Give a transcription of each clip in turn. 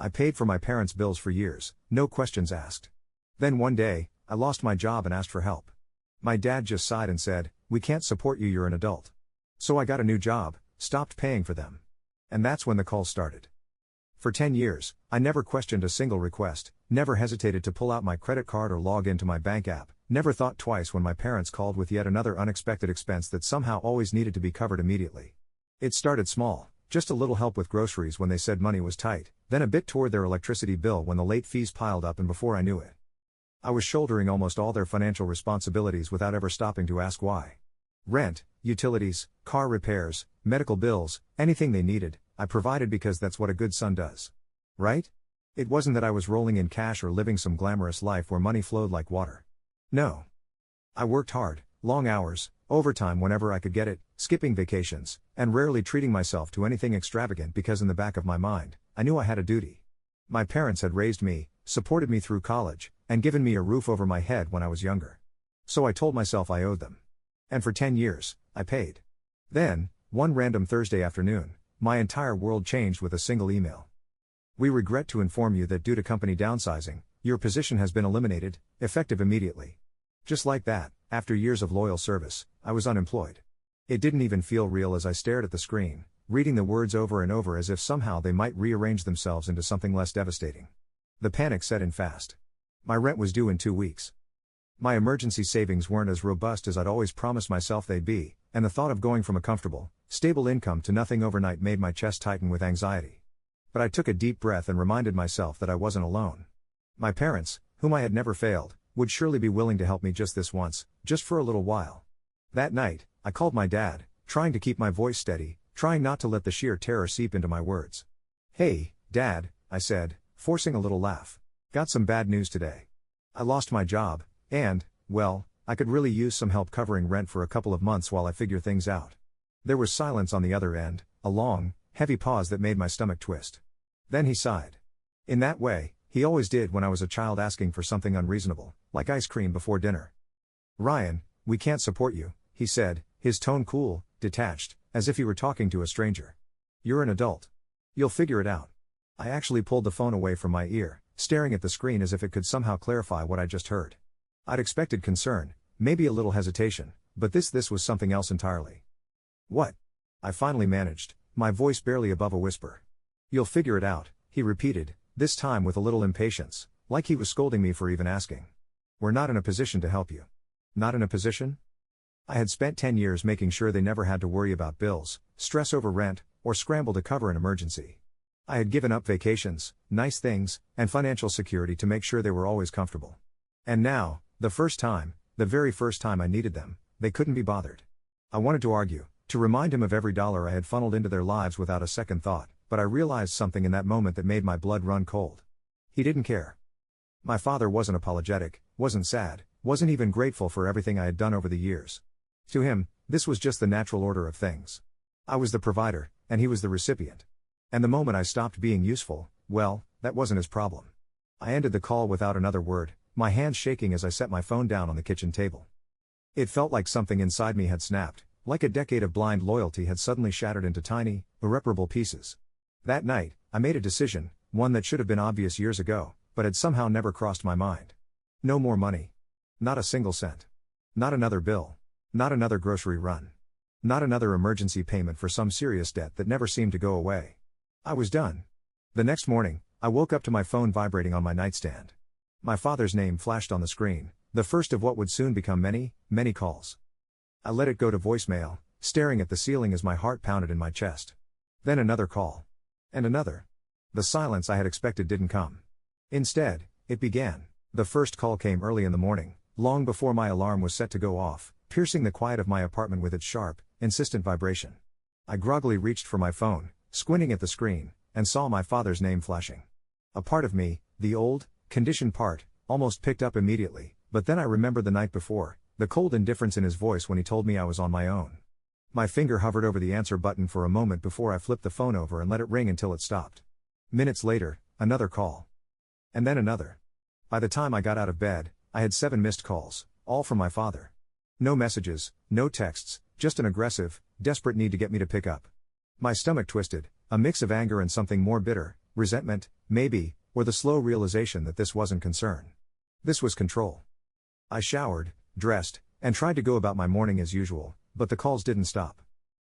I paid for my parents' bills for years, no questions asked. Then one day, I lost my job and asked for help. My dad just sighed and said, "We can't support you, you're an adult." So I got a new job, stopped paying for them. And that's when the calls started. For 10 years, I never questioned a single request, never hesitated to pull out my credit card or log into my bank app, never thought twice when my parents called with yet another unexpected expense that somehow always needed to be covered immediately. It started small, just a little help with groceries when they said money was tight, then a bit toward their electricity bill when the late fees piled up, and before I knew it, I was shouldering almost all their financial responsibilities without ever stopping to ask why. Rent, utilities, car repairs, medical bills, anything they needed, I provided because that's what a good son does. Right? It wasn't that I was rolling in cash or living some glamorous life where money flowed like water. No. I worked hard, long hours, overtime whenever I could get it, skipping vacations, and rarely treating myself to anything extravagant because in the back of my mind, I knew I had a duty. My parents had raised me, supported me through college, and given me a roof over my head when I was younger. So I told myself I owed them. And for 10 years, I paid. Then, one random Thursday afternoon, my entire world changed with a single email. "We regret to inform you that due to company downsizing, your position has been eliminated, effective immediately." Just like that, after years of loyal service, I was unemployed. It didn't even feel real as I stared at the screen, reading the words over and over as if somehow they might rearrange themselves into something less devastating. The panic set in fast. My rent was due in 2 weeks. My emergency savings weren't as robust as I'd always promised myself they'd be, and the thought of going from a comfortable, stable income to nothing overnight made my chest tighten with anxiety. But I took a deep breath and reminded myself that I wasn't alone. My parents, whom I had never failed, would surely be willing to help me just this once, just for a little while. That night, I called my dad, trying to keep my voice steady, trying not to let the sheer terror seep into my words. "Hey, Dad," I said, forcing a little laugh. "Got some bad news today. I lost my job, and, well, I could really use some help covering rent for a couple of months while I figure things out." There was silence on the other end, a long, heavy pause that made my stomach twist. Then he sighed. In that way, he always did when I was a child asking for something unreasonable, like ice cream before dinner. "Ryan, we can't support you," he said, his tone cool, detached, as if he were talking to a stranger. "You're an adult. You'll figure it out." I actually pulled the phone away from my ear, staring at the screen as if it could somehow clarify what I just heard. I'd expected concern, maybe a little hesitation, but this was something else entirely. "What?" I finally managed, my voice barely above a whisper. "You'll figure it out," he repeated, this time with a little impatience, like he was scolding me for even asking. "We're not in a position to help you." Not in a position? I had spent 10 years making sure they never had to worry about bills, stress over rent, or scramble to cover an emergency. I had given up vacations, nice things, and financial security to make sure they were always comfortable. And now, the very first time I needed them, they couldn't be bothered. I wanted to argue, to remind him of every dollar I had funneled into their lives without a second thought, but I realized something in that moment that made my blood run cold. He didn't care. My father wasn't apologetic, wasn't sad, wasn't even grateful for everything I had done over the years. To him, this was just the natural order of things. I was the provider, and he was the recipient. And the moment I stopped being useful, well, that wasn't his problem. I ended the call without another word, my hands shaking as I set my phone down on the kitchen table. It felt like something inside me had snapped, like a decade of blind loyalty had suddenly shattered into tiny, irreparable pieces. That night, I made a decision, one that should have been obvious years ago, but had somehow never crossed my mind. No more money. Not a single cent. Not another bill. Not another grocery run. Not another emergency payment for some serious debt that never seemed to go away. I was done. The next morning, I woke up to my phone vibrating on my nightstand. My father's name flashed on the screen, the first of what would soon become many, many calls. I let it go to voicemail, staring at the ceiling as my heart pounded in my chest. Then another call. And another. The silence I had expected didn't come. Instead, it began. The first call came early in the morning, long before my alarm was set to go off, piercing the quiet of my apartment with its sharp, insistent vibration. I groggily reached for my phone, squinting at the screen, and saw my father's name flashing. A part of me, the old, conditioned part, almost picked up immediately, but then I remembered the night before, the cold indifference in his voice when he told me I was on my own. My finger hovered over the answer button for a moment before I flipped the phone over and let it ring until it stopped. Minutes later, another call. And then another. By the time I got out of bed, I had 7 missed calls, all from my father. No messages, no texts, just an aggressive, desperate need to get me to pick up. My stomach twisted, a mix of anger and something more bitter, resentment, maybe, or the slow realization that this wasn't concern. This was control. I showered, dressed, and tried to go about my morning as usual, but the calls didn't stop.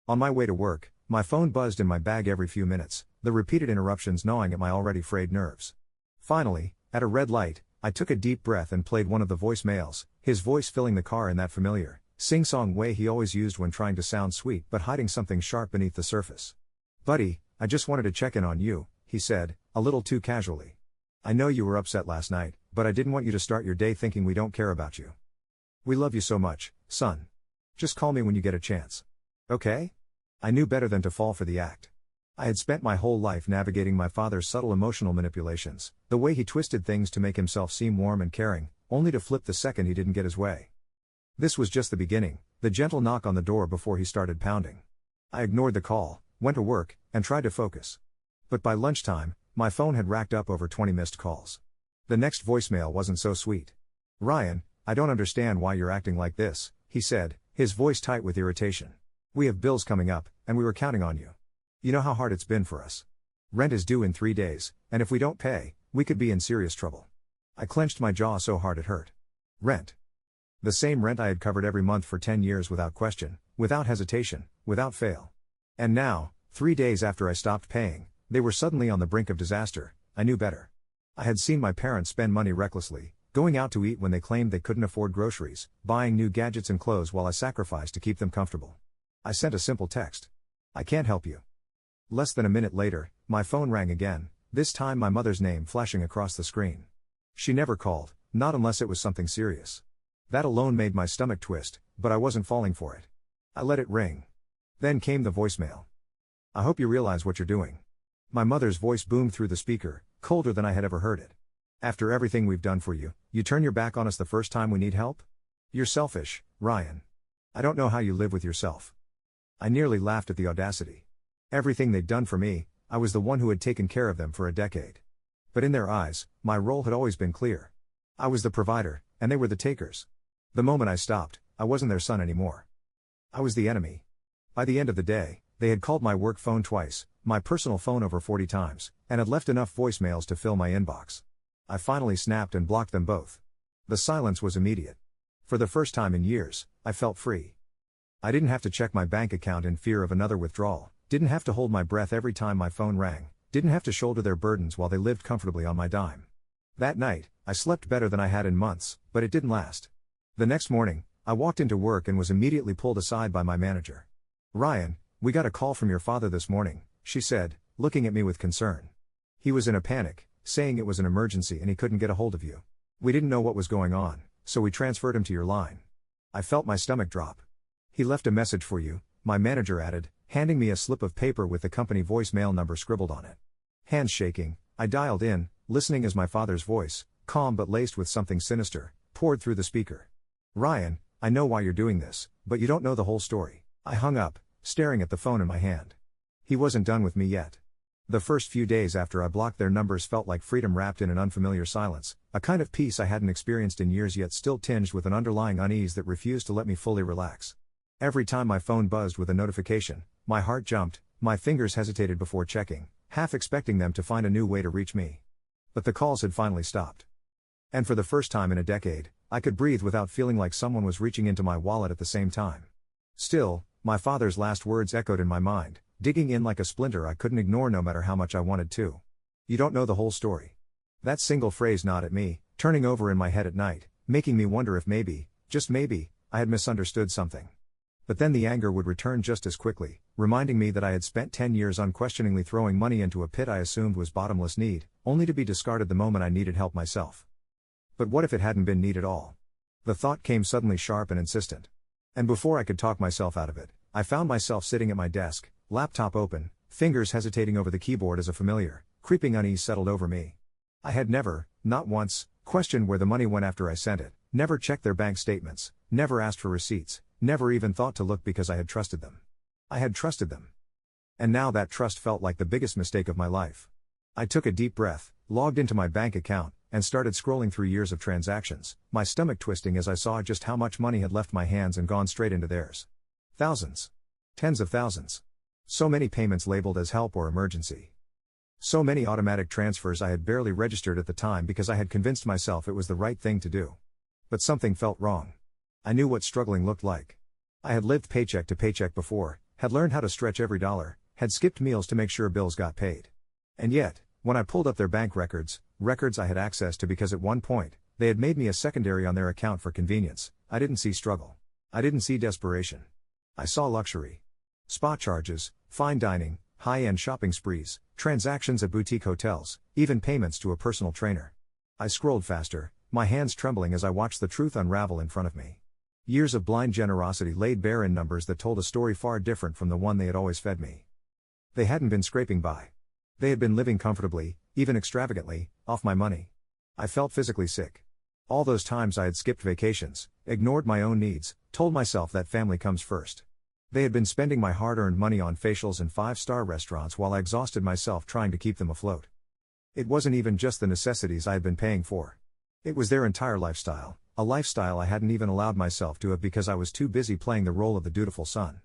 On my way to work, my phone buzzed in my bag every few minutes, the repeated interruptions gnawing at my already frayed nerves. Finally, at a red light, I took a deep breath and played one of the voicemails, his voice filling the car in that familiar, sing-song way he always used when trying to sound sweet but hiding something sharp beneath the surface. "Buddy, I just wanted to check in on you," he said, a little too casually. "I know you were upset last night, but I didn't want you to start your day thinking we don't care about you. We love you so much, son. Just call me when you get a chance. Okay?" I knew better than to fall for the act. I had spent my whole life navigating my father's subtle emotional manipulations, the way he twisted things to make himself seem warm and caring, only to flip the second he didn't get his way. This was just the beginning, the gentle knock on the door before he started pounding. I ignored the call, went to work, and tried to focus. But by lunchtime, my phone had racked up over 20 missed calls. The next voicemail wasn't so sweet. "Ryan, I don't understand why you're acting like this," he said, his voice tight with irritation. "We have bills coming up, and we were counting on you. You know how hard it's been for us. Rent is due in 3 days, and if we don't pay, we could be in serious trouble." I clenched my jaw so hard it hurt. Rent. The same rent I had covered every month for 10 years without question, without hesitation, without fail. And now, 3 days after I stopped paying, they were suddenly on the brink of disaster. I knew better. I had seen my parents spend money recklessly, going out to eat when they claimed they couldn't afford groceries, buying new gadgets and clothes while I sacrificed to keep them comfortable. I sent a simple text. "I can't help you." Less than a minute later, my phone rang again, this time my mother's name flashing across the screen. She never called, not unless it was something serious. That alone made my stomach twist, but I wasn't falling for it. I let it ring. Then came the voicemail. "I hope you realize what you're doing." My mother's voice boomed through the speaker, colder than I had ever heard it. "After everything we've done for you, you turn your back on us the first time we need help? You're selfish, Ryan. I don't know how you live with yourself." I nearly laughed at the audacity. Everything they'd done for me, I was the one who had taken care of them for a decade. But in their eyes, my role had always been clear. I was the provider, and they were the takers. The moment I stopped, I wasn't their son anymore. I was the enemy. By the end of the day, they had called my work phone twice, my personal phone over 40 times, and had left enough voicemails to fill my inbox. I finally snapped and blocked them both. The silence was immediate. For the first time in years, I felt free. I didn't have to check my bank account in fear of another withdrawal, didn't have to hold my breath every time my phone rang, didn't have to shoulder their burdens while they lived comfortably on my dime. That night, I slept better than I had in months, but it didn't last. The next morning, I walked into work and was immediately pulled aside by my manager. "Ryan, we got a call from your father this morning," she said, looking at me with concern. "He was in a panic, saying it was an emergency and he couldn't get a hold of you. We didn't know what was going on, so we transferred him to your line." I felt my stomach drop. "He left a message for you," my manager added, handing me a slip of paper with the company voicemail number scribbled on it. Hands shaking, I dialed in, listening as my father's voice, calm but laced with something sinister, poured through the speaker. "Ryan, I know why you're doing this, but you don't know the whole story." I hung up, staring at the phone in my hand. He wasn't done with me yet. The first few days after I blocked their numbers felt like freedom wrapped in an unfamiliar silence, a kind of peace I hadn't experienced in years yet still tinged with an underlying unease that refused to let me fully relax. Every time my phone buzzed with a notification, my heart jumped, my fingers hesitated before checking, half expecting them to find a new way to reach me. But the calls had finally stopped. And for the first time in a decade, I could breathe without feeling like someone was reaching into my wallet at the same time. Still, my father's last words echoed in my mind, digging in like a splinter I couldn't ignore no matter how much I wanted to. "You don't know the whole story." That single phrase gnawed at me, turning over in my head at night, making me wonder if maybe, just maybe, I had misunderstood something. But then the anger would return just as quickly, reminding me that I had spent 10 years unquestioningly throwing money into a pit I assumed was bottomless need, only to be discarded the moment I needed help myself. But what if it hadn't been need at all? The thought came suddenly sharp and insistent. And before I could talk myself out of it, I found myself sitting at my desk, laptop open, fingers hesitating over the keyboard as a familiar, creeping unease settled over me. I had never, not once, questioned where the money went after I sent it, never checked their bank statements, never asked for receipts, never even thought to look because I had trusted them. I had trusted them. And now that trust felt like the biggest mistake of my life. I took a deep breath, logged into my bank account, and started scrolling through years of transactions, my stomach twisting as I saw just how much money had left my hands and gone straight into theirs. Thousands. Tens of thousands. So many payments labeled as help or emergency. So many automatic transfers I had barely registered at the time because I had convinced myself it was the right thing to do. But something felt wrong. I knew what struggling looked like. I had lived paycheck to paycheck before, had learned how to stretch every dollar, had skipped meals to make sure bills got paid. And yet, when I pulled up their bank records I had access to because at one point, they had made me a secondary on their account for convenience, I didn't see struggle. I didn't see desperation. I saw luxury. Spa charges, fine dining, high-end shopping sprees, transactions at boutique hotels, even payments to a personal trainer. I scrolled faster, my hands trembling as I watched the truth unravel in front of me. Years of blind generosity laid bare in numbers that told a story far different from the one they had always fed me. They hadn't been scraping by. They had been living comfortably, even extravagantly, off my money. I felt physically sick. All those times I had skipped vacations, ignored my own needs, told myself that family comes first. They had been spending my hard-earned money on facials and five-star restaurants while I exhausted myself trying to keep them afloat. It wasn't even just the necessities I had been paying for. It was their entire lifestyle, a lifestyle I hadn't even allowed myself to have because I was too busy playing the role of the dutiful son.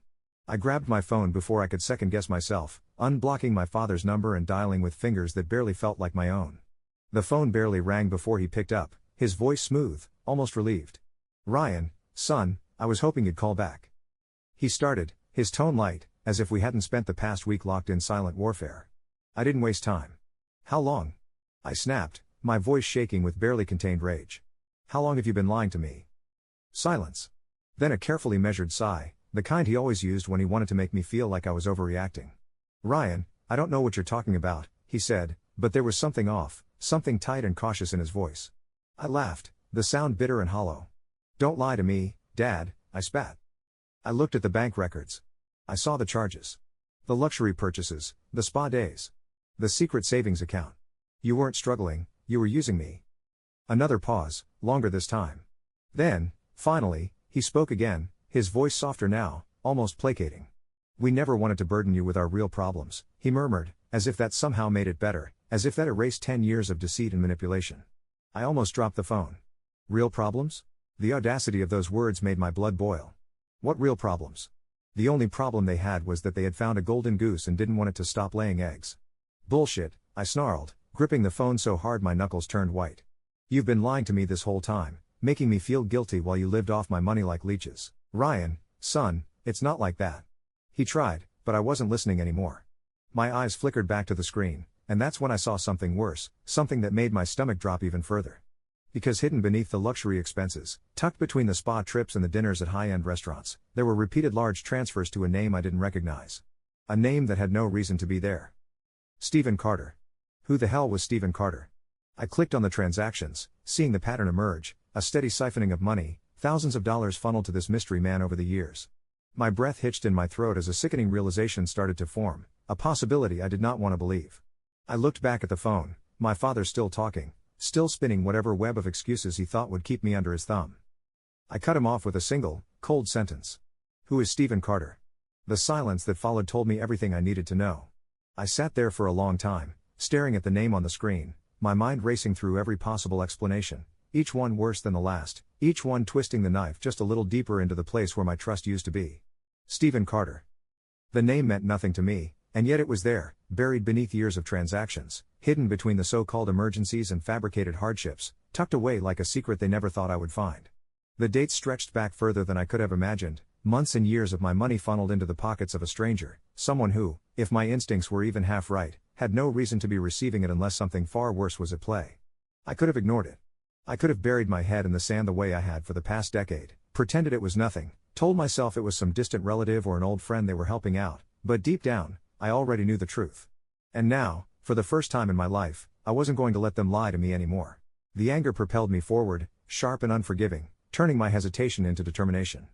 I grabbed my phone before I could second-guess myself, unblocking my father's number and dialing with fingers that barely felt like my own. The phone barely rang before he picked up, his voice smooth, almost relieved. "Ryan, son, I was hoping you'd call back." He started, his tone light, as if we hadn't spent the past week locked in silent warfare. I didn't waste time. "How long?" I snapped, my voice shaking with barely contained rage. "How long have you been lying to me?" Silence. Then a carefully measured sigh, the kind he always used when he wanted to make me feel like I was overreacting. "Ryan, I don't know what you're talking about," he said, but there was something off, something tight and cautious in his voice. I laughed, the sound bitter and hollow. "Don't lie to me, Dad," I spat. I looked at the bank records. I saw the charges. The luxury purchases, the spa days. The secret savings account. "You weren't struggling, you were using me." Another pause, longer this time. Then, finally, he spoke again, his voice softer now, almost placating. "We never wanted to burden you with our real problems," he murmured, as if that somehow made it better, as if that erased 10 years of deceit and manipulation. I almost dropped the phone. Real problems? The audacity of those words made my blood boil. What real problems? The only problem they had was that they had found a golden goose and didn't want it to stop laying eggs. "Bullshit," I snarled, gripping the phone so hard my knuckles turned white. "You've been lying to me this whole time, making me feel guilty while you lived off my money like leeches. Ryan, son, it's not like that." He tried, but I wasn't listening anymore. My eyes flickered back to the screen, and that's when I saw something worse, something that made my stomach drop even further. Because hidden beneath the luxury expenses, tucked between the spa trips and the dinners at high-end restaurants, there were repeated large transfers to a name I didn't recognize. A name that had no reason to be there. Stephen Carter. Who the hell was Stephen Carter? I clicked on the transactions, seeing the pattern emerge, a steady siphoning of money, thousands of dollars funneled to this mystery man over the years. My breath hitched in my throat as a sickening realization started to form, a possibility I did not want to believe. I looked back at the phone, my father still talking, still spinning whatever web of excuses he thought would keep me under his thumb. I cut him off with a single, cold sentence. "Who is Stephen Carter?" The silence that followed told me everything I needed to know. I sat there for a long time, staring at the name on the screen, my mind racing through every possible explanation, each one worse than the last, each one twisting the knife just a little deeper into the place where my trust used to be. Stephen Carter. The name meant nothing to me, and yet it was there, buried beneath years of transactions, hidden between the so-called emergencies and fabricated hardships, tucked away like a secret they never thought I would find. The dates stretched back further than I could have imagined, months and years of my money funneled into the pockets of a stranger, someone who, if my instincts were even half right, had no reason to be receiving it unless something far worse was at play. I could have ignored it. I could have buried my head in the sand the way I had for the past decade, pretended it was nothing, told myself it was some distant relative or an old friend they were helping out, but deep down, I already knew the truth. And now, for the first time in my life, I wasn't going to let them lie to me anymore. The anger propelled me forward, sharp and unforgiving, turning my hesitation into determination.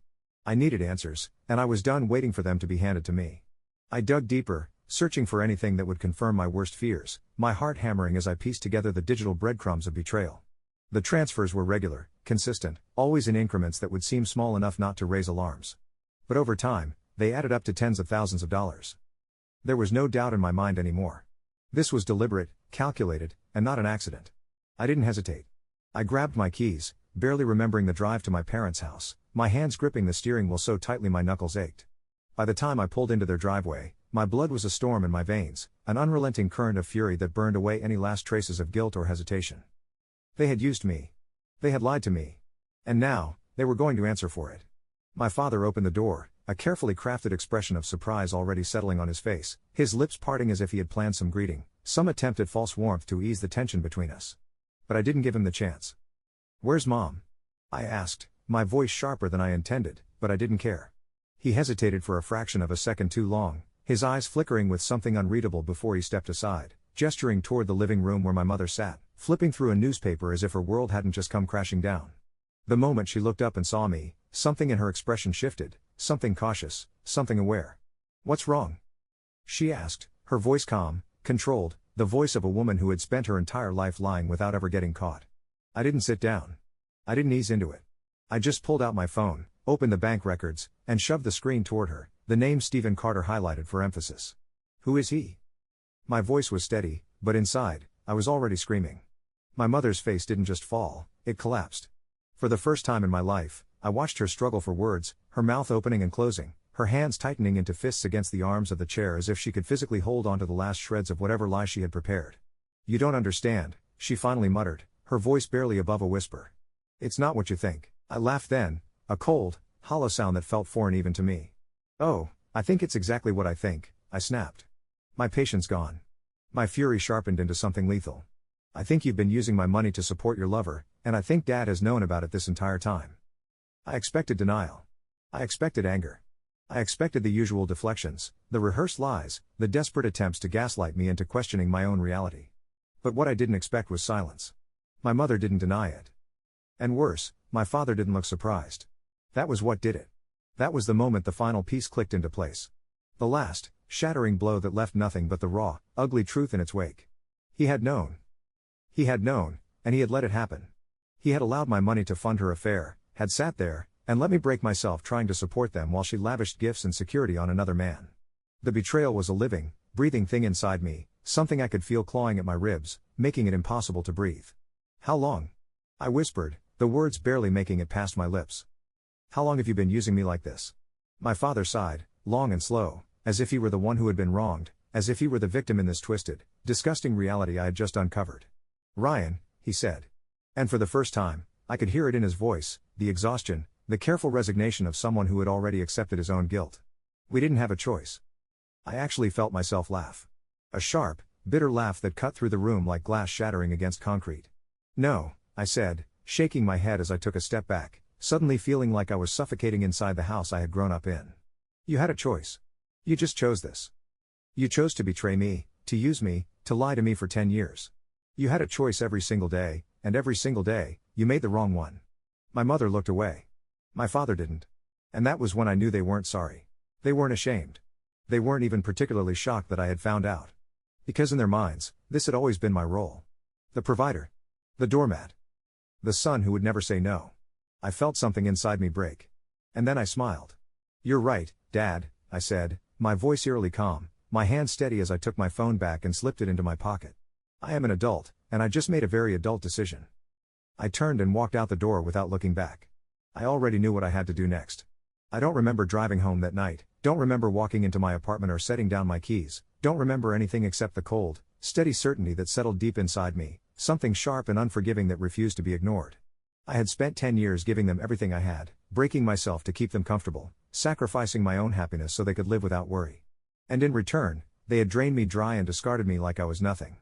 I needed answers, and I was done waiting for them to be handed to me. I dug deeper, searching for anything that would confirm my worst fears, my heart hammering as I pieced together the digital breadcrumbs of betrayal. The transfers were regular, consistent, always in increments that would seem small enough not to raise alarms. But over time, they added up to tens of thousands of dollars. There was no doubt in my mind anymore. This was deliberate, calculated, and not an accident. I didn't hesitate. I grabbed my keys, barely remembering the drive to my parents' house, my hands gripping the steering wheel so tightly my knuckles ached. By the time I pulled into their driveway, my blood was a storm in my veins, an unrelenting current of fury that burned away any last traces of guilt or hesitation. They had used me. They had lied to me. And now, they were going to answer for it. My father opened the door, a carefully crafted expression of surprise already settling on his face, his lips parting as if he had planned some greeting, some attempt at false warmth to ease the tension between us. But I didn't give him the chance. "Where's Mom?" I asked, my voice sharper than I intended, but I didn't care. He hesitated for a fraction of a second too long, his eyes flickering with something unreadable before he stepped aside, gesturing toward the living room where my mother sat, flipping through a newspaper as if her world hadn't just come crashing down. The moment she looked up and saw me, something in her expression shifted, something cautious, something aware. "What's wrong?" she asked, her voice calm, controlled, the voice of a woman who had spent her entire life lying without ever getting caught. I didn't sit down. I didn't ease into it. I just pulled out my phone, opened the bank records, and shoved the screen toward her, the name Stephen Carter highlighted for emphasis. "Who is he?" My voice was steady, but inside, I was already screaming. My mother's face didn't just fall, it collapsed. For the first time in my life, I watched her struggle for words, her mouth opening and closing, her hands tightening into fists against the arms of the chair as if she could physically hold on to the last shreds of whatever lie she had prepared. "You don't understand," she finally muttered, her voice barely above a whisper. "It's not what you think." I laughed then, a cold, hollow sound that felt foreign even to me. "Oh, I think it's exactly what I think," I snapped. My patience gone. My fury sharpened into something lethal. "I think you've been using my money to support your lover, and I think Dad has known about it this entire time." I expected denial. I expected anger. I expected the usual deflections, the rehearsed lies, the desperate attempts to gaslight me into questioning my own reality. But what I didn't expect was silence. My mother didn't deny it. And worse, my father didn't look surprised. That was what did it. That was the moment the final piece clicked into place. The last, shattering blow that left nothing but the raw, ugly truth in its wake. He had known. He had known, and he had let it happen. He had allowed my money to fund her affair, had sat there, and let me break myself trying to support them while she lavished gifts and security on another man. The betrayal was a living, breathing thing inside me, something I could feel clawing at my ribs, making it impossible to breathe. "How long?" I whispered, the words barely making it past my lips. "How long have you been using me like this?" My father sighed, long and slow, as if he were the one who had been wronged, as if he were the victim in this twisted, disgusting reality I had just uncovered. "Ryan," he said. And for the first time, I could hear it in his voice, the exhaustion, the careful resignation of someone who had already accepted his own guilt. "We didn't have a choice." I actually felt myself laugh. A sharp, bitter laugh that cut through the room like glass shattering against concrete. "No," I said, shaking my head as I took a step back, suddenly feeling like I was suffocating inside the house I had grown up in. "You had a choice. You just chose this. You chose to betray me, to use me, to lie to me for 10 years. You had a choice every single day, and every single day, you made the wrong one." My mother looked away. My father didn't. And that was when I knew they weren't sorry. They weren't ashamed. They weren't even particularly shocked that I had found out. Because in their minds, this had always been my role. The provider. The doormat. The son who would never say no. I felt something inside me break. And then I smiled. "You're right, Dad," I said, my voice eerily calm, my hand steady as I took my phone back and slipped it into my pocket. "I am an adult, and I just made a very adult decision." I turned and walked out the door without looking back. I already knew what I had to do next. I don't remember driving home that night, don't remember walking into my apartment or setting down my keys, don't remember anything except the cold, steady certainty that settled deep inside me, something sharp and unforgiving that refused to be ignored. I had spent 10 years giving them everything I had, breaking myself to keep them comfortable, sacrificing my own happiness so they could live without worry. And in return, they had drained me dry and discarded me like I was nothing.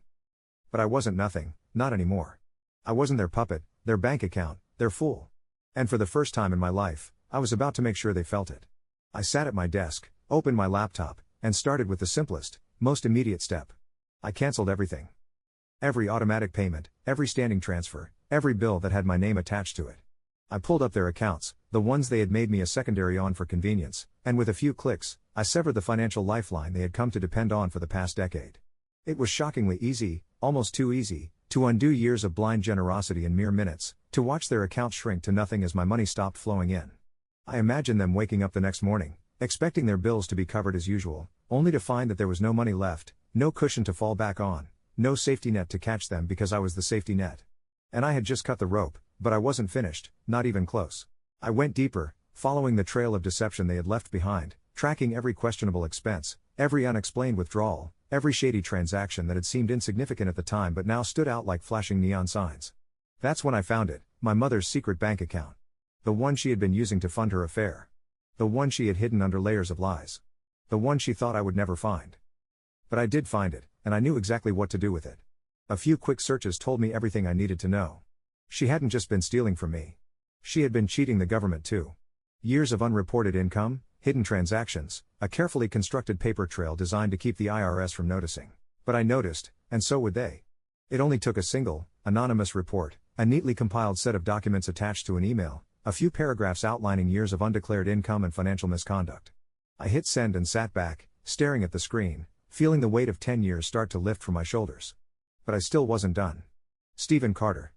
But I wasn't nothing, not anymore. I wasn't their puppet, their bank account, their fool. And for the first time in my life, I was about to make sure they felt it. I sat at my desk, opened my laptop, and started with the simplest, most immediate step. I canceled everything. Every automatic payment, every standing transfer, every bill that had my name attached to it. I pulled up their accounts, the ones they had made me a secondary on for convenience, and with a few clicks, I severed the financial lifeline they had come to depend on for the past decade. It was shockingly easy, almost too easy, to undo years of blind generosity in mere minutes, to watch their accounts shrink to nothing as my money stopped flowing in. I imagined them waking up the next morning, expecting their bills to be covered as usual, only to find that there was no money left, no cushion to fall back on, no safety net to catch them because I was the safety net. And I had just cut the rope, but I wasn't finished, not even close. I went deeper, following the trail of deception they had left behind, tracking every questionable expense, every unexplained withdrawal, Every shady transaction that had seemed insignificant at the time but now stood out like flashing neon signs. That's when I found it, my mother's secret bank account. The one she had been using to fund her affair. The one she had hidden under layers of lies. The one she thought I would never find. But I did find it, and I knew exactly what to do with it. A few quick searches told me everything I needed to know. She hadn't just been stealing from me. She had been cheating the government too. Years of unreported income, hidden transactions, a carefully constructed paper trail designed to keep the IRS from noticing. But I noticed, and so would they. It only took a single, anonymous report, a neatly compiled set of documents attached to an email, a few paragraphs outlining years of undeclared income and financial misconduct. I hit send and sat back, staring at the screen, feeling the weight of 10 years start to lift from my shoulders. But I still wasn't done. Stephen Carter.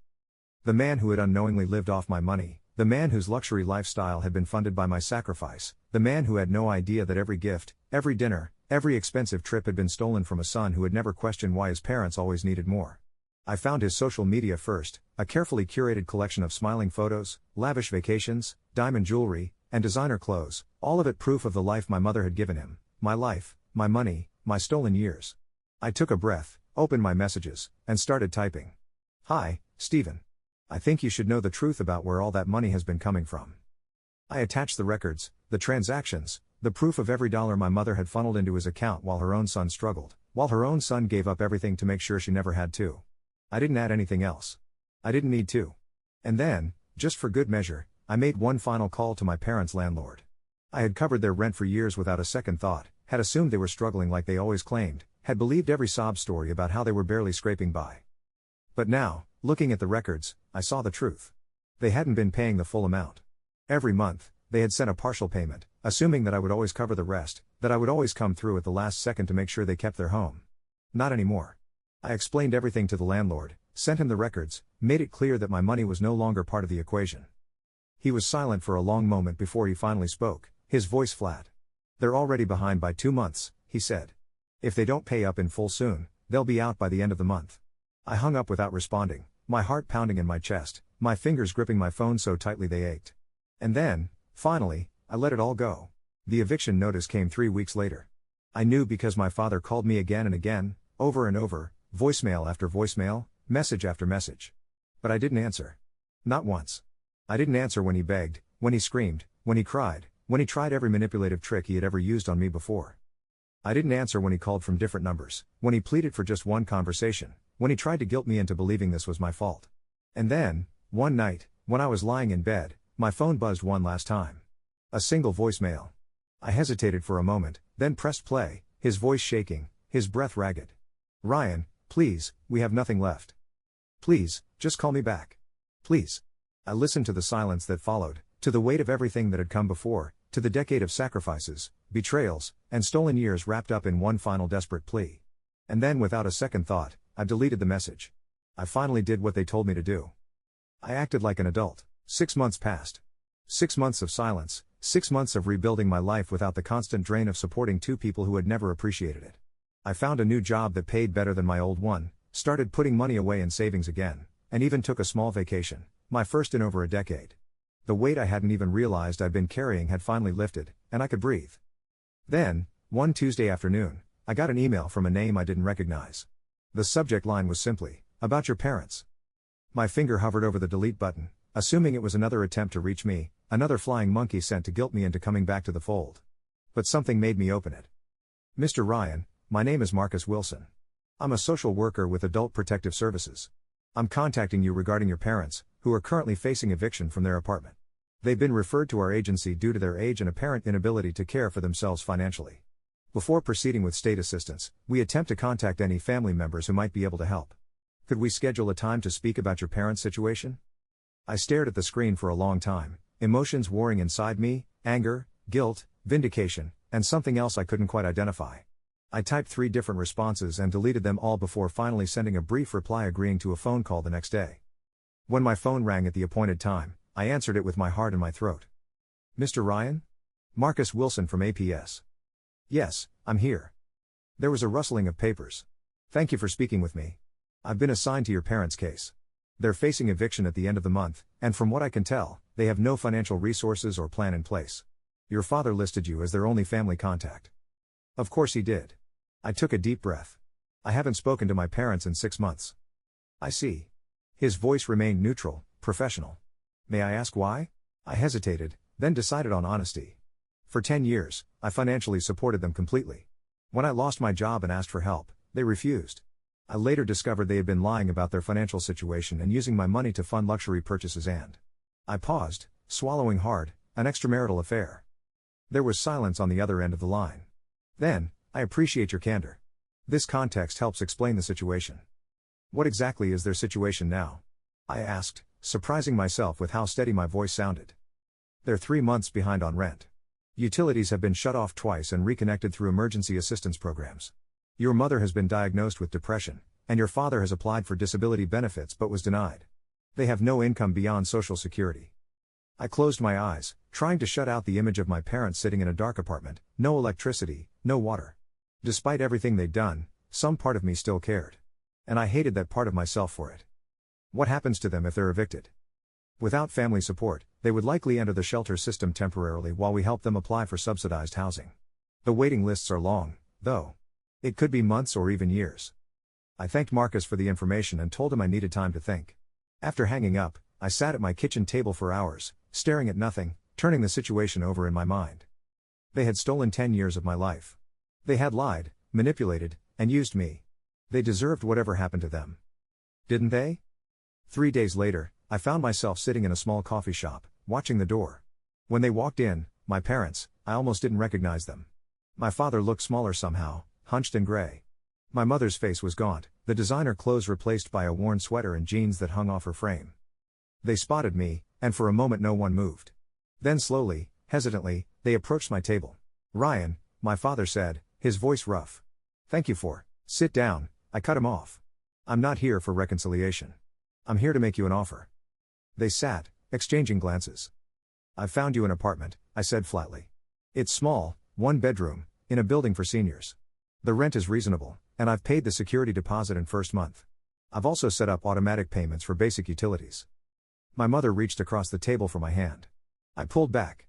The man who had unknowingly lived off my money, the man whose luxury lifestyle had been funded by my sacrifice, the man who had no idea that every gift, every dinner, every expensive trip had been stolen from a son who had never questioned why his parents always needed more. I found his social media first, a carefully curated collection of smiling photos, lavish vacations, diamond jewelry, and designer clothes, all of it proof of the life my mother had given him, my life, my money, my stolen years. I took a breath, opened my messages, and started typing. Hi, Stephen. I think you should know the truth about where all that money has been coming from. I attached the records, the transactions, the proof of every dollar my mother had funneled into his account while her own son struggled, while her own son gave up everything to make sure she never had to. I didn't add anything else. I didn't need to. And then, just for good measure, I made one final call to my parents' landlord. I had covered their rent for years without a second thought, had assumed they were struggling like they always claimed, had believed every sob story about how they were barely scraping by. But now, looking at the records, I saw the truth. They hadn't been paying the full amount. Every month, they had sent a partial payment, assuming that I would always cover the rest, that I would always come through at the last second to make sure they kept their home. Not anymore. I explained everything to the landlord, sent him the records, made it clear that my money was no longer part of the equation. He was silent for a long moment before he finally spoke, his voice flat. They're already behind by 2 months, he said. If they don't pay up in full soon, they'll be out by the end of the month. I hung up without responding, my heart pounding in my chest, my fingers gripping my phone so tightly they ached. And then, finally, I let it all go. The eviction notice came 3 weeks later. I knew because my father called me again and again, over and over, voicemail after voicemail, message after message. But I didn't answer. Not once. I didn't answer when he begged, when he screamed, when he cried, when he tried every manipulative trick he had ever used on me before. I didn't answer when he called from different numbers, when he pleaded for just one conversation, when he tried to guilt me into believing this was my fault. And then, one night, when I was lying in bed, my phone buzzed one last time. A single voicemail. I hesitated for a moment, then pressed play, his voice shaking, his breath ragged. Ryan, please, we have nothing left. Please, just call me back. Please. I listened to the silence that followed, to the weight of everything that had come before, to the decade of sacrifices, betrayals, and stolen years wrapped up in one final desperate plea. And then without a second thought, I deleted the message. I finally did what they told me to do. I acted like an adult. 6 months passed. 6 months of silence, 6 months of rebuilding my life without the constant drain of supporting two people who had never appreciated it. I found a new job that paid better than my old one, started putting money away in savings again, and even took a small vacation, my first in over a decade. The weight I hadn't even realized I'd been carrying had finally lifted, and I could breathe. Then, one Tuesday afternoon, I got an email from a name I didn't recognize. The subject line was simply, "About your parents." My finger hovered over the delete button, assuming it was another attempt to reach me, another flying monkey sent to guilt me into coming back to the fold. But something made me open it. "Mr. Ryan, my name is Marcus Wilson. I'm a social worker with Adult Protective Services. I'm contacting you regarding your parents, who are currently facing eviction from their apartment. They've been referred to our agency due to their age and apparent inability to care for themselves financially. Before proceeding with state assistance, we attempt to contact any family members who might be able to help. Could we schedule a time to speak about your parents' situation?" I stared at the screen for a long time, emotions warring inside me, anger, guilt, vindication, and something else I couldn't quite identify. I typed 3 different responses and deleted them all before finally sending a brief reply agreeing to a phone call the next day. When my phone rang at the appointed time, I answered it with my heart in my throat. "Mr. Ryan? Marcus Wilson from APS. Yes, I'm here." There was a rustling of papers. "Thank you for speaking with me. I've been assigned to your parents' case. They're facing eviction at the end of the month, and from what I can tell, they have no financial resources or plan in place. Your father listed you as their only family contact." Of course he did. I took a deep breath. I haven't spoken to my parents in 6 months. I see. His voice remained neutral, professional. May I ask why? I hesitated, then decided on honesty. For 10 years, I financially supported them completely. When I lost my job and asked for help, they refused. I later discovered they had been lying about their financial situation and using my money to fund luxury purchases and... I paused, swallowing hard, an extramarital affair. There was silence on the other end of the line. Then, I appreciate your candor. This context helps explain the situation. What exactly is their situation now? I asked, surprising myself with how steady my voice sounded. They're 3 months behind on rent. Utilities have been shut off twice and reconnected through emergency assistance programs. Your mother has been diagnosed with depression, and your father has applied for disability benefits but was denied. They have no income beyond Social Security. I closed my eyes, trying to shut out the image of my parents sitting in a dark apartment, no electricity, no water. Despite everything they'd done, some part of me still cared. And I hated that part of myself for it. What happens to them if they're evicted? Without family support, they would likely enter the shelter system temporarily while we help them apply for subsidized housing. The waiting lists are long, though. It could be months or even years. I thanked Marcus for the information and told him I needed time to think. After hanging up, I sat at my kitchen table for hours, staring at nothing, turning the situation over in my mind. They had stolen 10 years of my life. They had lied, manipulated, and used me. They deserved whatever happened to them. Didn't they? 3 days later, I found myself sitting in a small coffee shop, watching the door. When they walked in, my parents, I almost didn't recognize them. My father looked smaller somehow, hunched and gray. My mother's face was gaunt, the designer clothes replaced by a worn sweater and jeans that hung off her frame. They spotted me, and for a moment no one moved. Then slowly, hesitantly, they approached my table. "Ryan," my father said, his voice rough. "Thank you for..." "Sit down," I cut him off. "I'm not here for reconciliation. I'm here to make you an offer." They sat, exchanging glances. "I've found you an apartment," I said flatly. "It's small, 1 bedroom, in a building for seniors. The rent is reasonable, and I've paid the security deposit and first month. I've also set up automatic payments for basic utilities." My mother reached across the table for my hand. I pulled back.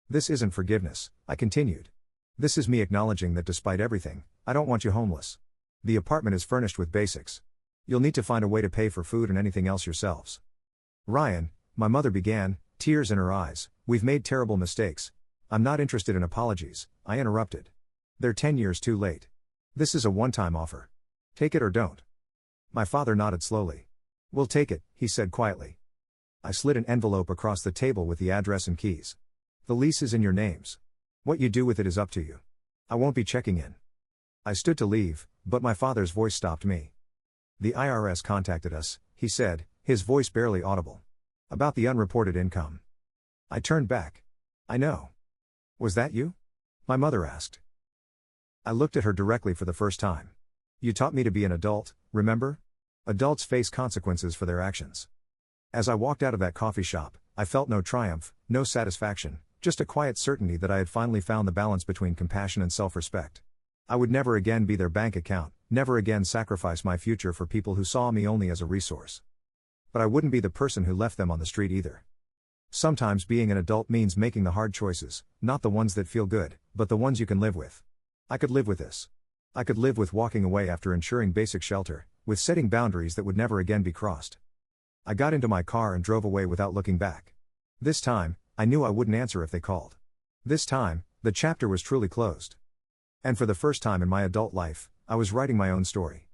"This isn't forgiveness," I continued. "This is me acknowledging that despite everything, I don't want you homeless. The apartment is furnished with basics. You'll need to find a way to pay for food and anything else yourselves." "Ryan," my mother began, tears in her eyes, "we've made terrible mistakes. I'm not interested in apologies," I interrupted. "They're 10 years too late. This is a one-time offer. Take it or don't." My father nodded slowly. "We'll take it," he said quietly. I slid an envelope across the table with the address and keys. "The lease is in your names. What you do with it is up to you. I won't be checking in." I stood to leave, but my father's voice stopped me. "The IRS contacted us," he said, his voice barely audible. "About the unreported income." I turned back. "I know. Was that you?" my mother asked. I looked at her directly for the first time. "You taught me to be an adult, remember? Adults face consequences for their actions." As I walked out of that coffee shop, I felt no triumph, no satisfaction, just a quiet certainty that I had finally found the balance between compassion and self-respect. I would never again be their bank account, never again sacrifice my future for people who saw me only as a resource. But I wouldn't be the person who left them on the street either. Sometimes being an adult means making the hard choices, not the ones that feel good, but the ones you can live with. I could live with this. I could live with walking away after ensuring basic shelter, with setting boundaries that would never again be crossed. I got into my car and drove away without looking back. This time, I knew I wouldn't answer if they called. This time, the chapter was truly closed. And for the first time in my adult life, I was writing my own story.